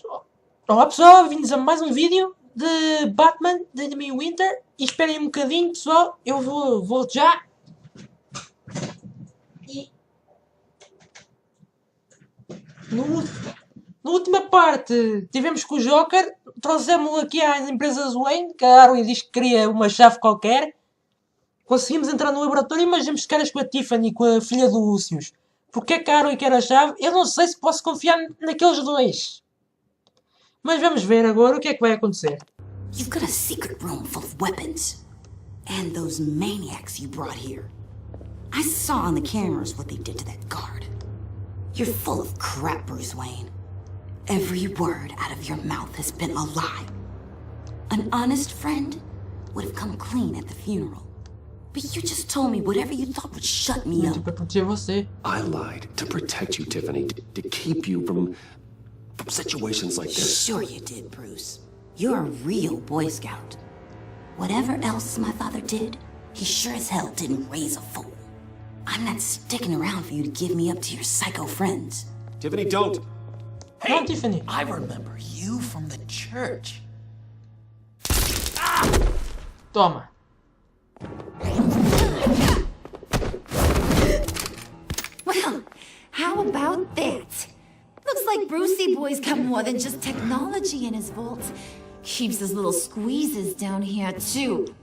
Olá pessoal, bem-vindos a mais um vídeo de Batman de Enemy Winter. E esperem um bocadinho pessoal, eu vou já. E no, na última parte tivemos com o Joker, trouxemos-lo aqui às empresas Wayne, que a Harley diz que queria uma chave qualquer. Conseguimos entrar no laboratório, mas temos caras com a Tiffany, com a filha do Lucius. Porque é que a Harley quer a chave? Eu não sei se posso confiar naqueles dois. Mas vamos ver agora o que é que vai acontecer. You've got a secret room full of weapons. And those maniacs you brought here. I saw on the cameras what they did to that guard. You're full of crap, Bruce Wayne. Every word out of your mouth has been a lie. An honest friend would have come clean at the funeral. But you just told me whatever you thought would shut me up. I lied to protect you, Tiffany, to keep you from situations like this. Sure you did, Bruce. You're a real Boy Scout. Whatever else my father did, he sure as hell didn't raise a fool. I'm not sticking around for you to give me up to your psycho friends. Tiffany, don't! Hey, no, Tiffany. I remember you from the church. Toma. Well, how about that? Looks like Brucey Boy's got more than just technology in his vault. Keeps his little squeezes down here, too.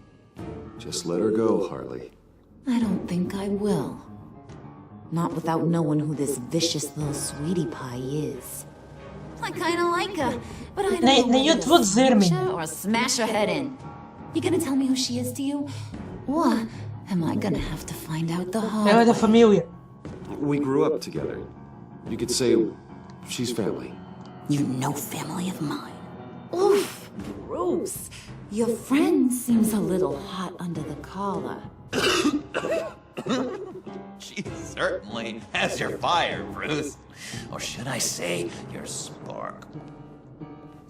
Just let her go, Harley. I don't think I will. Not without knowing who this vicious little sweetie pie is. I kinda like her, but I don't know Nem eu te vou dizer, her or smash her head in. You gonna tell me who she is to you? Or am I gonna have to find out the hard Ela é da way? família. We grew up together. You could say she's family. You're no family of mine. Oof, Bruce. Your friend seems a little hot under the collar. She certainly has your fire, Bruce. Or should I say, your spark.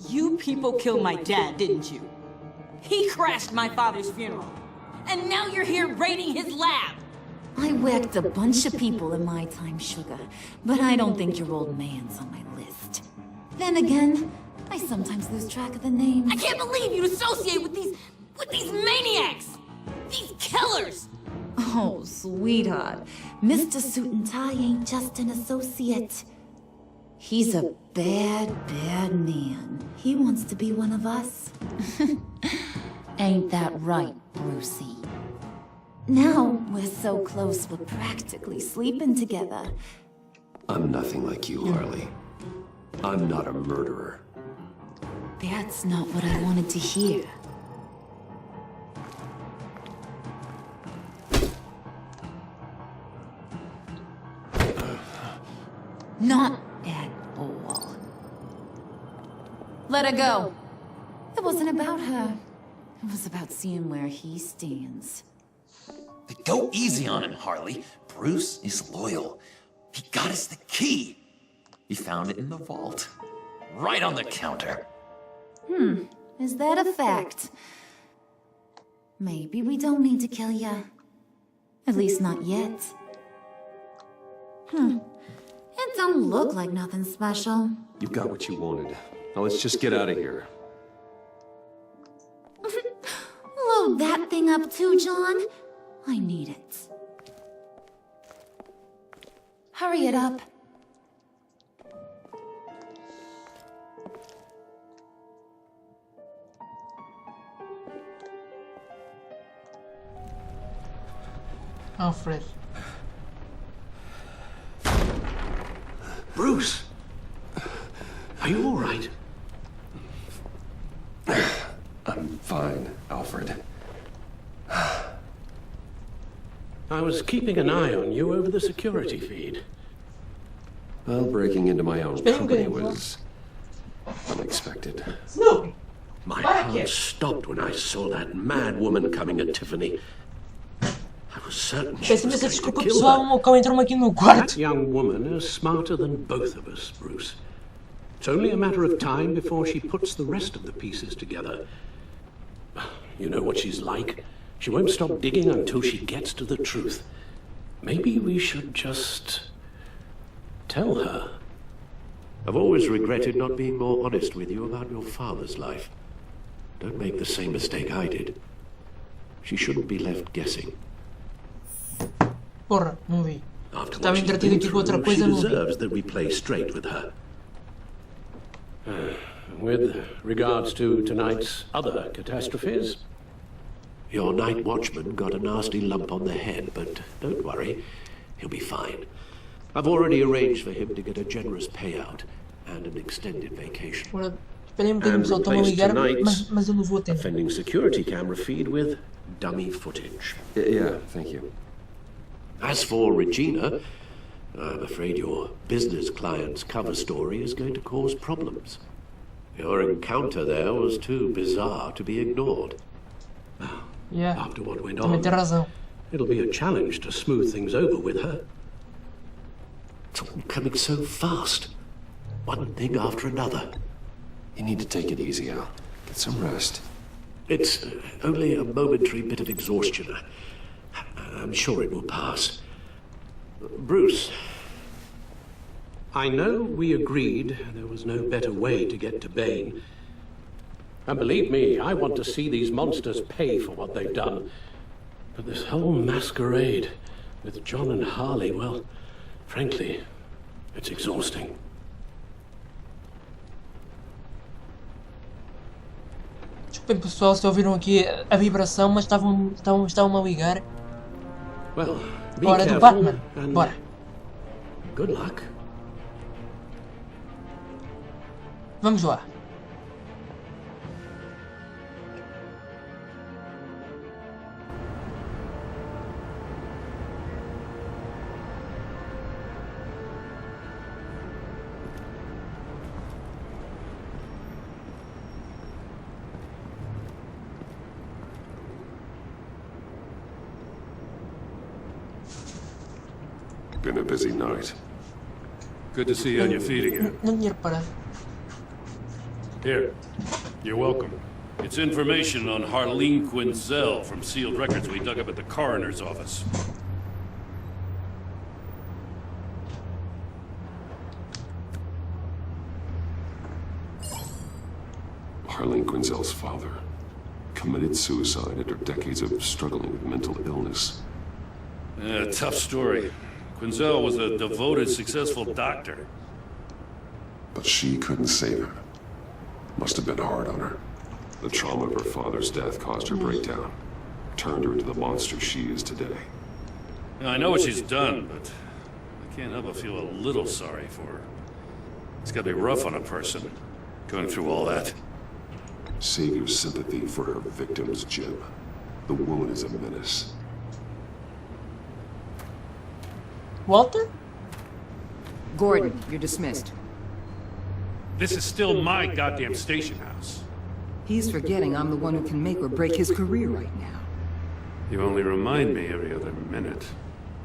You people killed my dad, didn't you? He crashed my father's funeral. And now you're here raiding his lab. I whacked a bunch of people in my time, Sugar, but I don't think your old man's on my list. Then again, I sometimes lose track of the names. I can't believe you associate with these maniacs! These killers! Oh, sweetheart, Mr. Suit and Tie ain't just an associate. He's a bad, bad man. He wants to be one of us. Ain't that right, Brucey? Now we're so close we're practically sleeping together. I'm nothing like you, Harley. I'm not a murderer. That's not what I wanted to hear. Not at all. Let her go. It wasn't about her. It was about seeing where he stands. Go easy on him, Harley. Bruce is loyal. He got us the key. He found it in the vault. Right on the counter. Is that a fact? Maybe we don't need to kill ya. At least not yet. It don't look like nothing special. You got what you wanted. Now let's just get out of here. Load that thing up too, John. I need it. Hurry it up. Alfred. Bruce! Are you all right? I'm fine, Alfred. I was keeping an eye on you over the security feed. Well, breaking into my own company was unexpected. Snoopy. My heart stopped when I saw that mad woman coming at Tiffany. I was certain she Peço was imensa going to desculpa kill pessoal, o her. meu cão entrou-me aqui no That quarto. young woman is smarter than both of us, Bruce. It's only a matter of time before she puts the rest of the pieces together. You know what she's like. She won't stop digging until she gets to the truth. Maybe we should just tell her. I've always regretted not being more honest with you about your father's life. Don't make the same mistake I did. She shouldn't be left guessing. Porra, não vi. After Estava what she's entretido been aqui com outra through, coisa, she não vi. deserves that we play straight with her. With regards to tonight's other catastrophes, your night watchman got a nasty lump on the head, but don't worry, he'll be fine. I've already arranged for him to get a generous payout and an extended vacation. Ora, esperem um bocadinho, And pessoal, estão a replace ligar, tonight's mas eu não vou atender. offending security camera feed with dummy footage. Yeah, thank you. As for Regina, I'm afraid your business client's cover story is going to cause problems. Your encounter there was too bizarre to be ignored. Yeah, After what went também on, tem razão. it'll be a challenge to smooth things over with her. It's all coming so fast. One thing after another. You need to take it easy, Al. Get some rest. It's only a momentary bit of exhaustion. I'm sure it will pass. Bruce, I know we agreed there was no better way to get to Bane. And believe me, I want to see these monsters pay for what they've done. But this whole masquerade with John and Harley, well, frankly, it's exhausting. Desculpem, pessoal, se ouviram aqui a vibração, mas estavam a ligar. Well, be Hora do careful Batman. and Bora. good luck. Vamos lá. Been a busy night. Good to see you on your feet again. Não tinha reparado. Here, you're welcome. It's information on Harleen Quinzel from sealed records we dug up at the coroner's office. Harleen Quinzel's father committed suicide after decades of struggling with mental illness. Yeah, tough story. Quinzel was a devoted, successful doctor. But she couldn't save him. Must have been hard on her. The trauma of her father's death caused her breakdown. Turned her into the monster she is today. Now, I know what she's done, but I can't help but feel a little sorry for her. It's gotta be rough on a person, going through all that. Save your sympathy for her victims, Jim. The woman is a menace. Walter? Gordon, you're dismissed. This is still my goddamn station house. He's forgetting I'm the one who can make or break his career right now. You only remind me every other minute.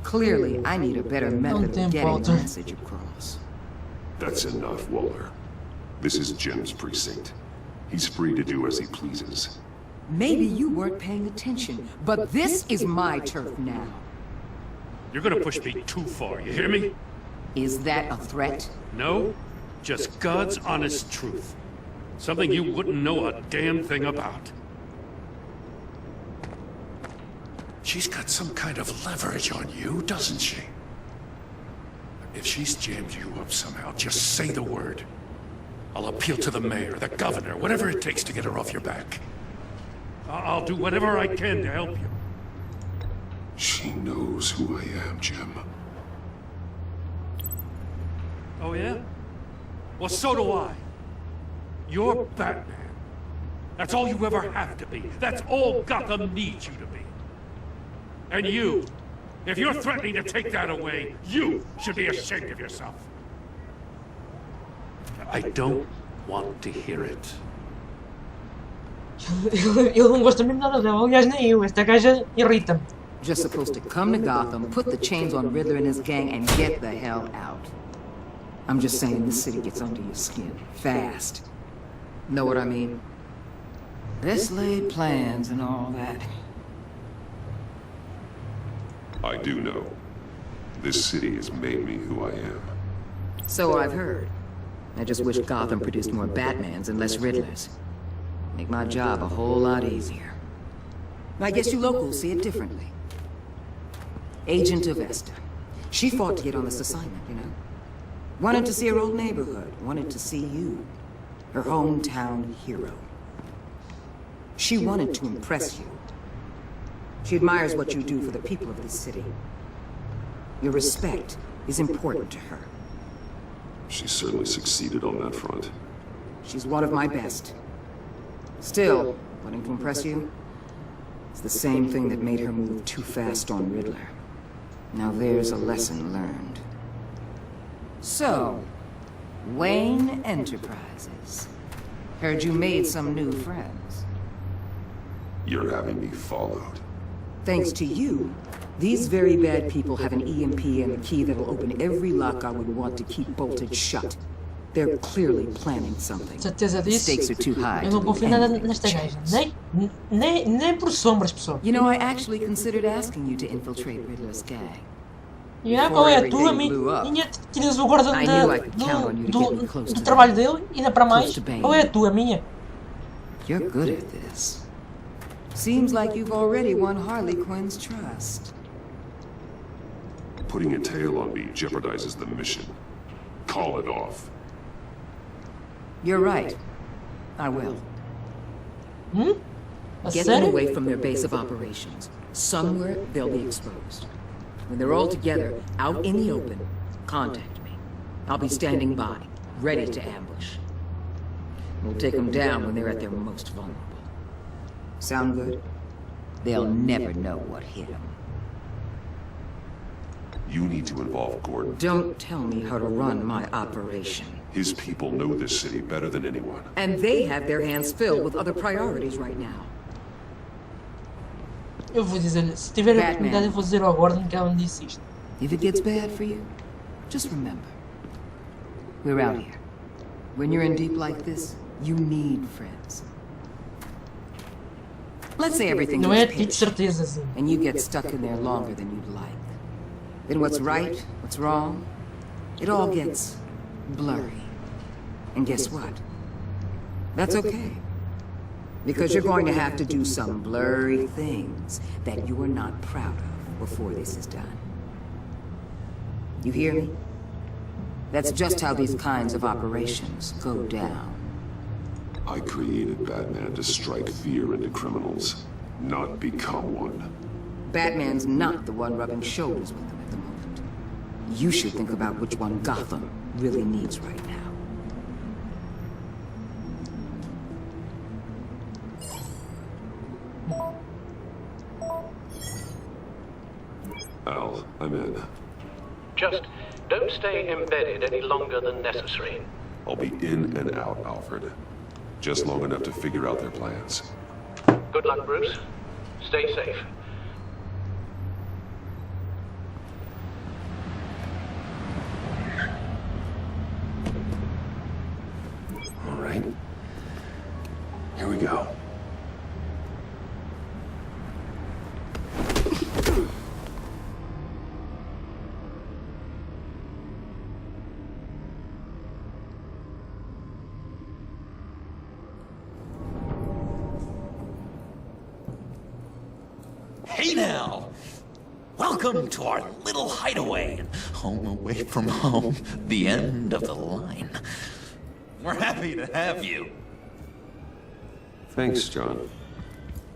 Clearly, I need a better method damn of getting the Walter. message across. That's enough, Waller. This is Jim's precinct. He's free to do as he pleases. Maybe you weren't paying attention, but this is my turf now. You're gonna push me too far, you hear me? Is that a threat? No, just God's honest truth. Something you wouldn't know a damn thing about. She's got some kind of leverage on you, doesn't she? If she's jammed you up somehow, just say the word. I'll appeal to the mayor, the governor, whatever it takes to get her off your back. I'll do whatever I can to help you. She knows who I am, Jim. Oh, yeah? Well, so do I. You're Batman. That's all you ever have to be. That's all Gotham needs you to be. And you, if you're threatening to take that away, you should be ashamed of yourself. I don't want to hear it. Eu não gosto mesmo nada dela, aliás, nem eu. Esta gaja irrita-me. Just supposed to come to Gotham, put the chains on Riddler and his gang, and get the hell out. I'm just saying this city gets under your skin. Fast. Know what I mean? Best laid plans and all that. I do know. This city has made me who I am. So I've heard. I just wish Gotham produced more Batmans and less Riddlers. Make my job a whole lot easier. I guess you locals see it differently. Agent Avesta. She fought to get on this assignment, you know? Wanted to see her old neighborhood. Wanted to see you. Her hometown hero. She wanted to impress you. She admires what you do for the people of this city. Your respect is important to her. She certainly succeeded on that front. She's one of my best. Still, wanting to impress you? It's the same thing that made her move too fast on Riddler. Now there's a lesson learned. So, Wayne Enterprises. Heard you made some new friends. You're having me followed. Thanks to you, these very bad people have an EMP and a key that'll open every lock I would want to keep bolted shut. They're clearly planning something. Certeza The disso. stakes are too high. Eu não to confio end nada with nesta gaja. chance. Nem por sombras, pessoal. You know, I actually considered asking you to infiltrate Riddler's gang. E qual é a tua, minha? Tiras o guarda do trabalho dele, ainda para mais. Qual é a tua, minha? You're good at this. Seems like you've already won Harley Quinn's trust. Putting a tail on me jeopardizes the mission. Call it off. You're right. I will. Get them Sério? away from their base of operations. Somewhere they'll be exposed. When they're all together, out in the open, contact me. I'll be standing by, ready to ambush. We'll take them down when they're at their most vulnerable. Sound good? They'll never know what hit them. You need to involve Gordon. Don't tell me how to run my operation. His people know this city better than anyone. And they have their hands filled with other priorities right now. Eu vou dizer, se tiver a oportunidade, eu vou dizer ao Gordon que ela me disse isto. If it gets bad for you, just remember, we're out here. When you're in deep like this, you need friends. Let's say everything Não goes é de pitch, certeza, assim. and you get stuck in there longer than you'd like. Then what's right, what's wrong, it all gets blurry. And guess what? That's okay. Because you're going to have to do some blurry things that you are not proud of before this is done. You hear me? That's just how these kinds of operations go down. I created Batman to strike fear into criminals, not become one. Batman's not the one rubbing shoulders with them at the moment. You should think about which one Gotham really needs right now. Al, I'm in. Just don't stay embedded any longer than necessary. I'll be in and out, Alfred. Just long enough to figure out their plans. Good luck, Bruce. Stay safe. All right. Here we go. Hey now! Welcome to our little hideaway and home away from home, the end of the line. We're happy to have you. Thanks, John.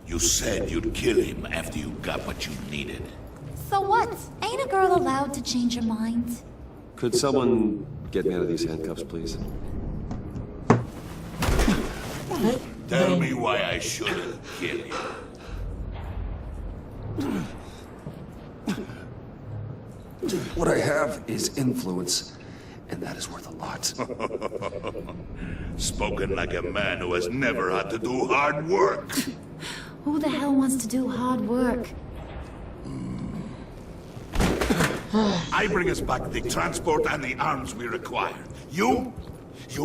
You said you'd kill him after you got what you needed. So what? Ain't a girl allowed to change her mind? Could someone get me out of these handcuffs, please? Tell me why I shouldn't kill you. What I have is influence, and that is worth a lot. Spoken like a man who has never had to do hard work. Who the hell wants to do hard work? I bring us back the transport and the arms we require. You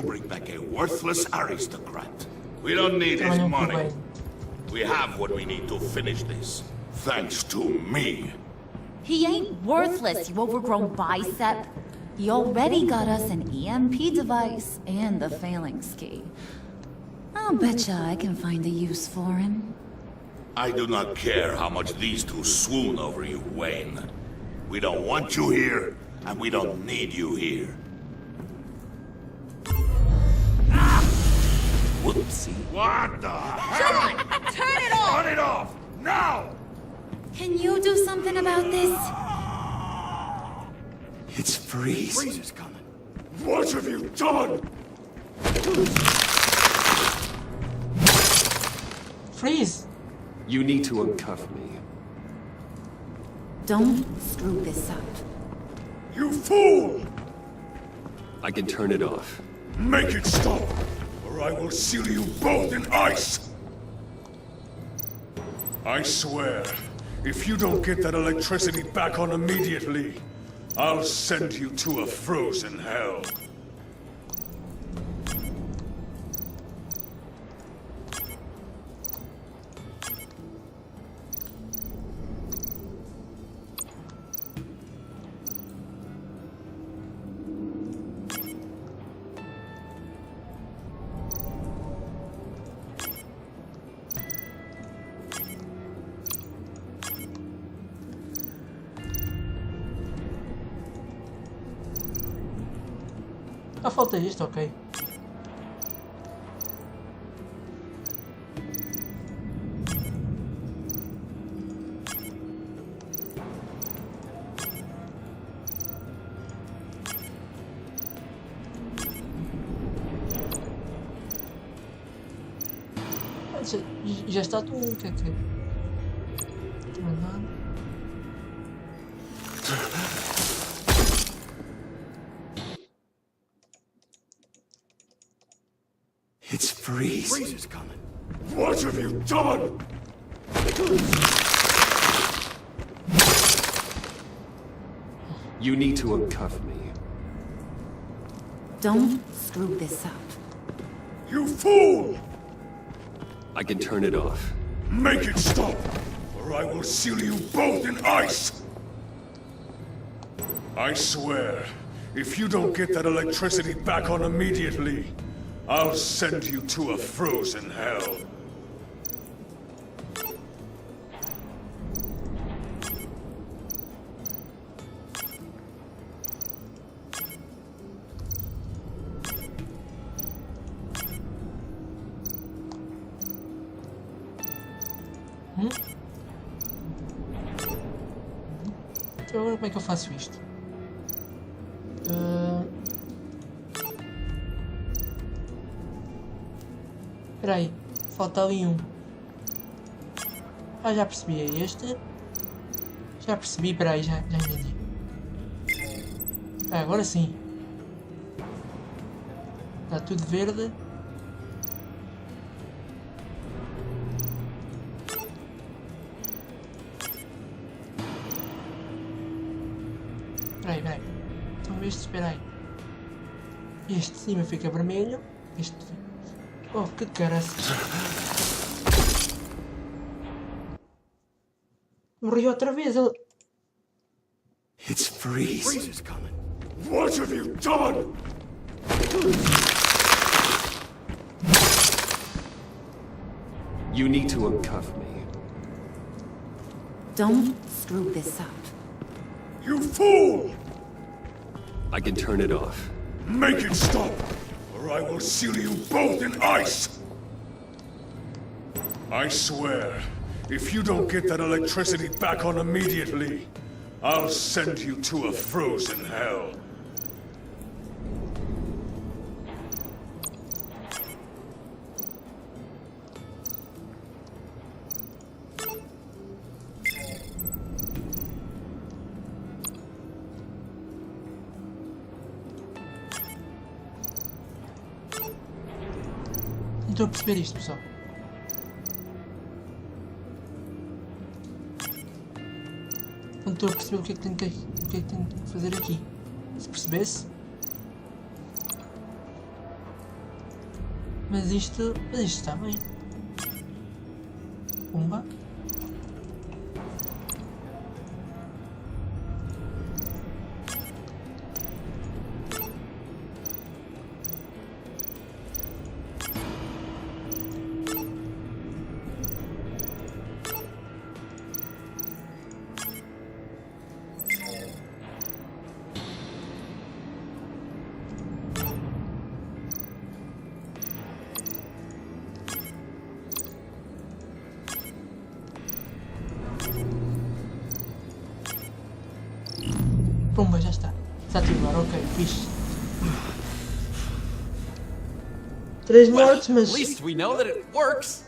bring back a worthless aristocrat. We don't need his money. We have what we need to finish this. Thanks to me. He ain't worthless, you overgrown bicep. He already got us an EMP device and the phalanx key. I'll betcha I can find a use for him. I do not care how much these two swoon over you, Wayne. We don't want you here, and we don't need you here. Whoopsie. What the hell? John, turn it off! Turn it off! Now! Can you do something about this? It's Freeze. Freeze is coming. What have you done? Freeze! You need to uncuff me. Don't screw this up. You fool! I can turn it off. Make it stop, or I will seal you both in ice! I swear, if you don't get that electricity back on immediately, I'll send you to a frozen hell. Ah, falta isto, ok. Já está tudo, quer dizer. It's Freeze. Freeze is coming. What have you done? You need to uncuff me. Don't screw this up. You fool! I can turn it off. Make it stop, or I will seal you both in ice! I swear, if you don't get that electricity back on immediately, I'll send you to a frozen hell. Então agora como é que eu faço isto? Espera aí, falta ali um. Ah, já percebi, é este. Já percebi, espera aí, já entendi. Ah, agora sim. Está tudo verde. Espera aí. Então este, espera aí. Este de cima fica vermelho. Este... Oh, que caraças. Morri outra vez. Ele... It's Freeze. Freeze is coming. What have you done? You need to uncuff me. Don't screw this up. You fool! I can turn it off. Make it stop, or I will seal you both in ice! I swear, if you don't get that electricity back on immediately, I'll send you to a frozen hell. Não estou a perceber isto, pessoal. Não estou a perceber o que é que tenho que fazer aqui. Se percebesse. Mas isto está bem. Pumba. Pumba, já está. Desativar, ok, fixe. 3 mortes, mas... At least we know that it works.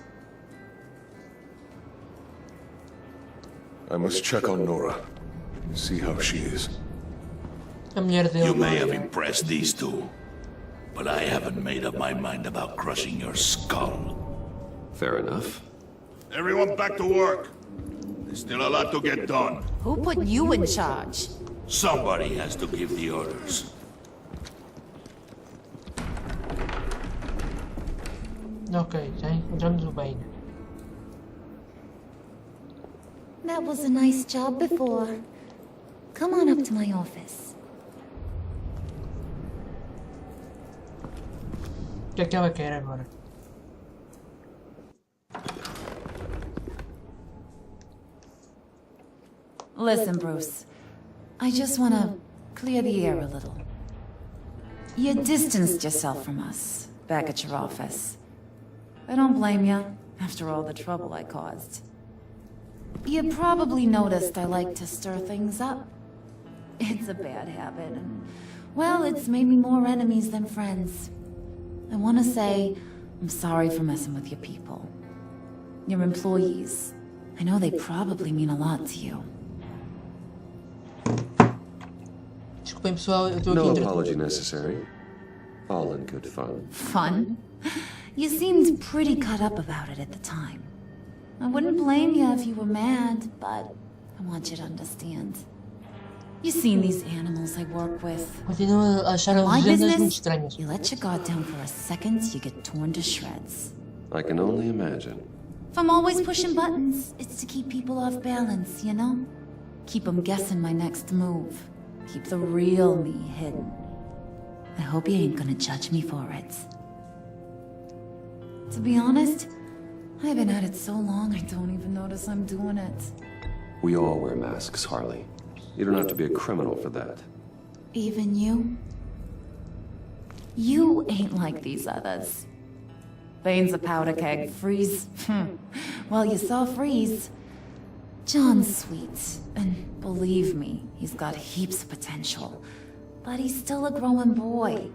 I must check on Nora. See how she is. A mulher dele... You may have impressed these two, but I haven't made up my mind about crushing your skull. Fair enough. Everyone back to work. There's still a lot to get done. Who put you in charge? Somebody has to give the orders. Ok, já encontramos o Bane. That was a nice job before. Come on up to my office. O que é que ela quer agora? Listen, Bruce. I just want to clear the air a little. You distanced yourself from us back at your office. I don't blame you, after all the trouble I caused. You probably noticed I like to stir things up. It's a bad habit, and, well, it's made me more enemies than friends. I want to say I'm sorry for messing with your people. Your employees. I know they probably mean a lot to you. Desculpem pessoal, eu estou aqui No entre... apology necessary. All in good fun. Fun? You seemed pretty cut up about it at the time. I wouldn't blame you if you were mad, but I want you to understand. You've seen these animals I work with. Continuo a achar as My legendas muito business, estranhas. you let your guard down for a second, you get torn to shreds. I can only imagine. If I'm always pushing buttons, it's to keep people off balance, you know? Keep them guessing my next move. Keep the real me hidden. I hope you ain't gonna judge me for it. To be honest, I've been at it so long I don't even notice I'm doing it. We all wear masks, Harley. You don't have to be a criminal for that. Even you? You ain't like these others. Bane's a powder keg. Freeze? Well, you saw Freeze. John's sweet, and believe me, he's got heaps of potential. But he's still a growing boy.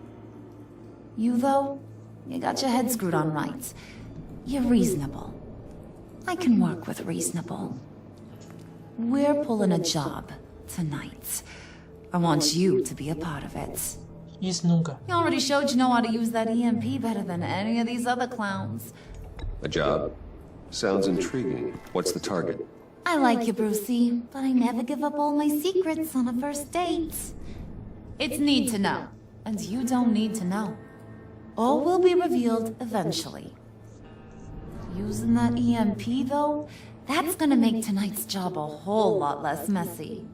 You, though, you got your head screwed on right. You're reasonable. I can work with reasonable. We're pulling a job tonight. I want you to be a part of it. Isso nunca. You already showed you know how to use that EMP better than any of these other clowns. A job? Sounds intriguing. What's the target? I like you, Brucey, but I never give up all my secrets on a first date. It's need to know, and you don't need to know. All will be revealed eventually. Using that EMP, though, that's gonna make tonight's job a whole lot less messy.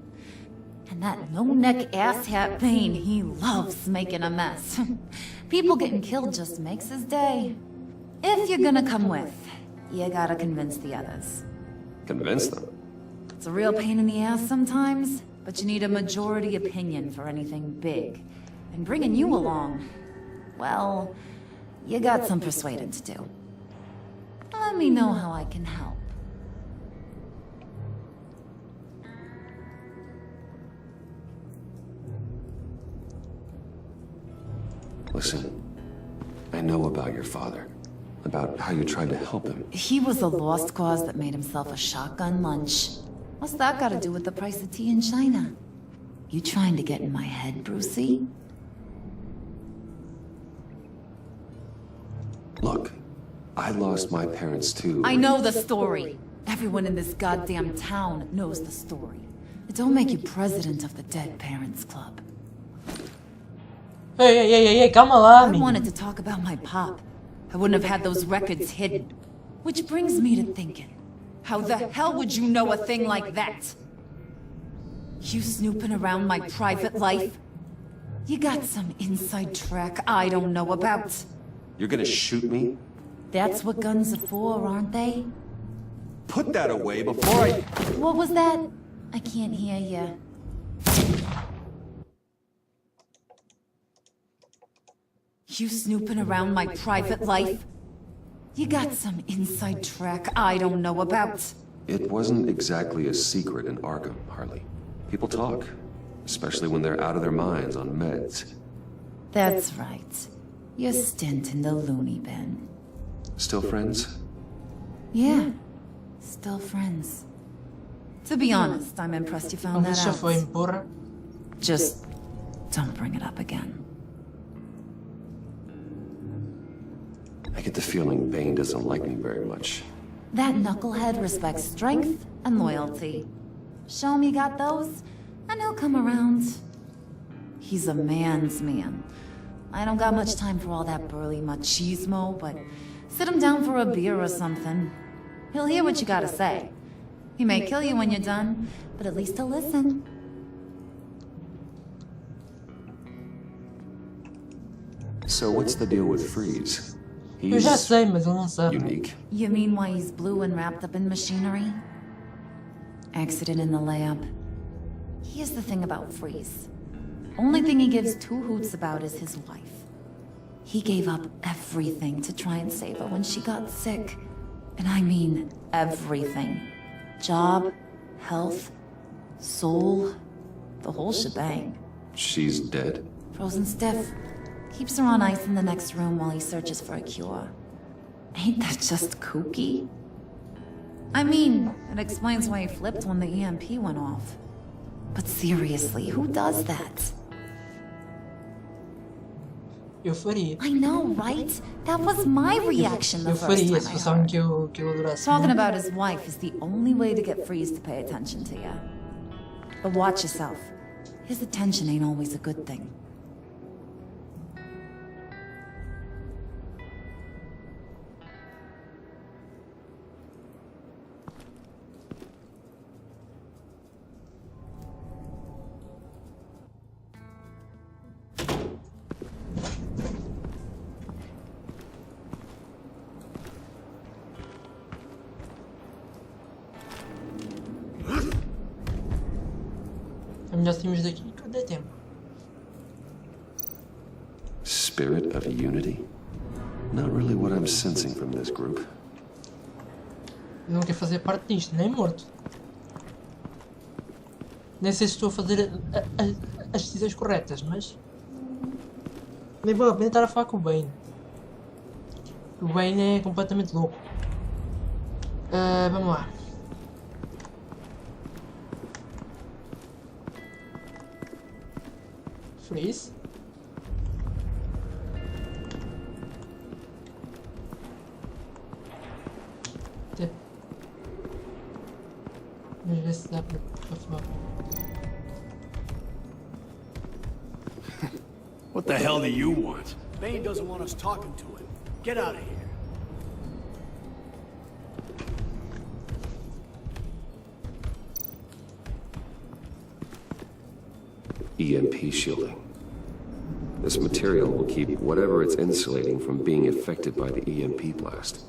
And that no-neck asshat Bane, he loves making a mess. People getting killed just makes his day. If you're gonna come with, you gotta convince the others. Convince them? It's a real pain in the ass sometimes, but you need a majority opinion for anything big. And bringing you along, well, you got some persuading to do. Let me know how I can help. Listen, I know about your father. About how you tried to help him. He was a lost cause that made himself a shotgun lunch. What's that got to do with the price of tea in China? You trying to get in my head, Brucey? Look, I lost my parents too. I know the story. Everyone in this goddamn town knows the story. It don't make you president of the Dead Parents Club. Hey, calma lá, I amigo. wanted to talk about my pop. I wouldn't have had those records hidden. Which brings me to thinking, how the hell would you know a thing like that? You snooping around my private life? You got some inside track I don't know about. You're gonna shoot me? That's what guns are for, aren't they? Put that away before I... What was that? I can't hear you. You snooping around my private life? You got some inside track I don't know about. It wasn't exactly a secret in Arkham, Harley. People talk. especially when they're out of their minds on meds. That's right. Your stint in the loony bin. Still friends? Yeah, still friends. To be honest, I'm impressed you found that Já foi out. porra. Just don't bring it up again. I get the feeling Bane doesn't like me very much. That knucklehead respects strength and loyalty. Show him you got those, and he'll come around. He's a man's man. I don't got much time for all that burly machismo, but sit him down for a beer or something. He'll hear what you gotta say. He may kill you when you're done, but at least he'll listen. So what's the deal with Freeze? Eu já sei, mas ele não sabe. Unique. You mean why he's blue and wrapped up in machinery? Accident in the lab. Here's the thing about Freeze. Only thing he gives two hoots about is his wife. He gave up everything to try and save her when she got sick. And I mean everything. Job, health, soul, the whole shebang. She's dead. Frozen stiff. Keeps her on ice in the next room while he searches for a cure. Ain't that just kooky? I mean, it explains why he flipped when the EMP went off. But seriously, who does that? Eu faria. I know, right? That was my reaction the Eu first faria time se I fosse alguém heard. que eu adorasse. Talking about his wife is the only way to get Freeze to pay attention to you. But watch yourself. His attention ain't always a good thing. É melhor sairmos daqui quando é tempo. Spirit of unity? Not really what I'm sensing from this group. Eu não quero fazer parte disto, nem morto. Nem sei se estou a fazer as decisões corretas, mas... Nem vale a pena estar a falar com o Bane. O Bane é completamente louco. Vamos lá. Freeze. Vamos ver se dá para falar. What the hell do you want? Bane doesn't want us talking to him. Get out of here. EMP shielding. This material will keep whatever it's insulating from being affected by the EMP blast.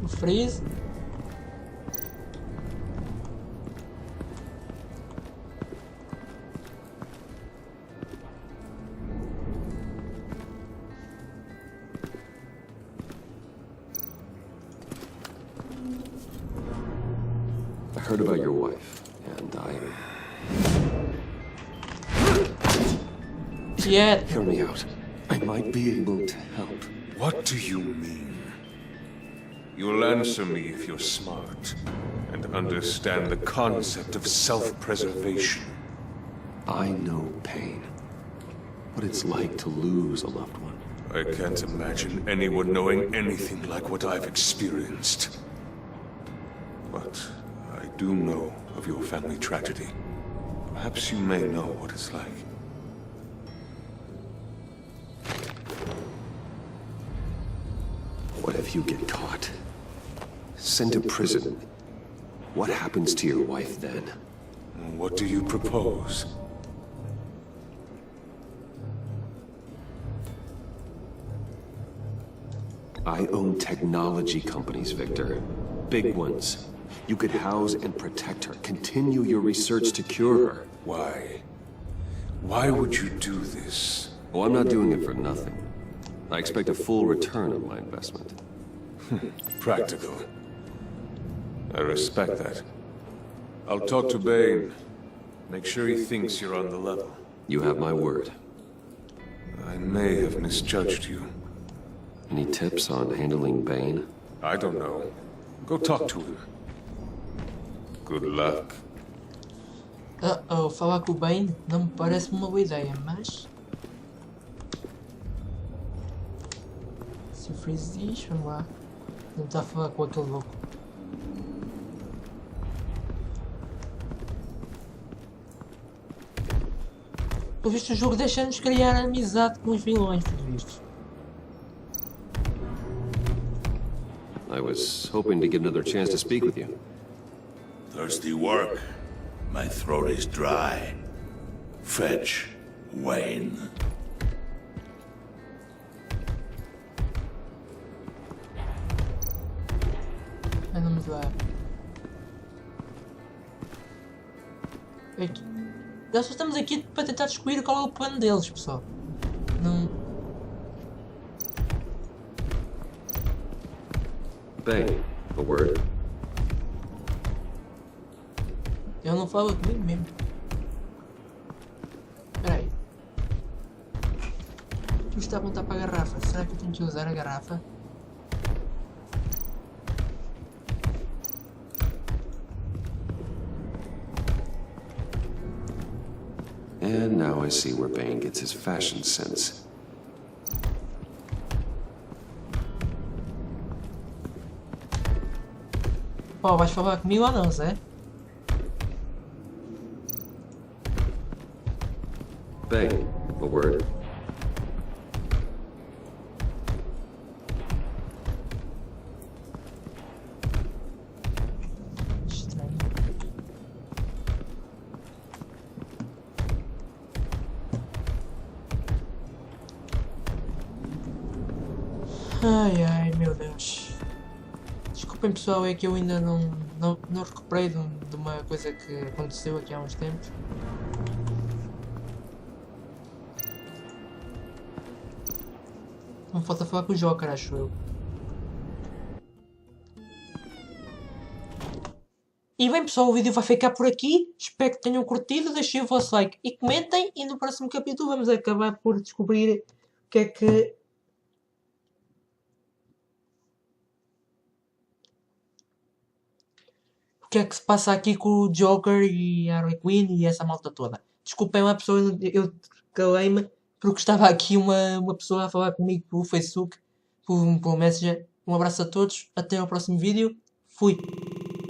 O Freeze. I heard about your wife, and Yet. Hear me out. I might be able to help. What do you mean? You'll answer me if you're smart and understand the concept of self-preservation. I know pain. What it's like to lose a loved one. I can't imagine anyone knowing anything like what I've experienced. But I do know of your family tragedy. Perhaps you may know what it's like. What if you get caught? Sent to prison? What happens to your wife then? What do you propose? I own technology companies, Victor. big ones. You could house and protect her. Continue your research to cure her. Why? Why would you do this? Oh, I'm not doing it for nothing. I expect a full return on my investment. Practical. I respect that. I'll talk to Bane. Make sure he thinks you're on the level. You have my word. I may have misjudged you. Any tips on handling Bane? I don't know. Go talk to him. Good luck. Uh-oh, falar com o Bane não me parece uma boa ideia, mas... Se o Freeze diz, vamos lá. Tentar falar com aquele louco. Pelo visto o jogo deixa-nos criar amizade com os vilões, pelo visto. I was hoping to get another chance to speak with you. Thirsty work? My throat is dry. Fetch, Wayne. Vamos lá. Aqui. Nós só estamos aqui para tentar descobrir qual é o plano deles, pessoal. Não... Bane, a word. Eu não falo comigo mesmo. Espera aí. Tu está a apontar para a garrafa. Será que eu tenho que usar a garrafa? And now I see where Bane gets his fashion sense. Pô, vais falar comigo ou não, Zé? Bane, a word. Estranho. Ai ai, meu Deus. Desculpem pessoal, é que eu ainda não recuperei de uma coisa que aconteceu aqui há uns tempos. Não falta falar com o Joker, acho eu. E bem pessoal, o vídeo vai ficar por aqui. Espero que tenham curtido. Deixem o vosso like e comentem. E no próximo capítulo vamos acabar por descobrir o que é que... O que é que se passa aqui com o Joker e a Harley Quinn e essa malta toda. Desculpem lá pessoal, eu calei-me porque estava aqui uma pessoa a falar comigo pelo Facebook, pelo Messenger. Um abraço a todos, até ao próximo vídeo. Fui!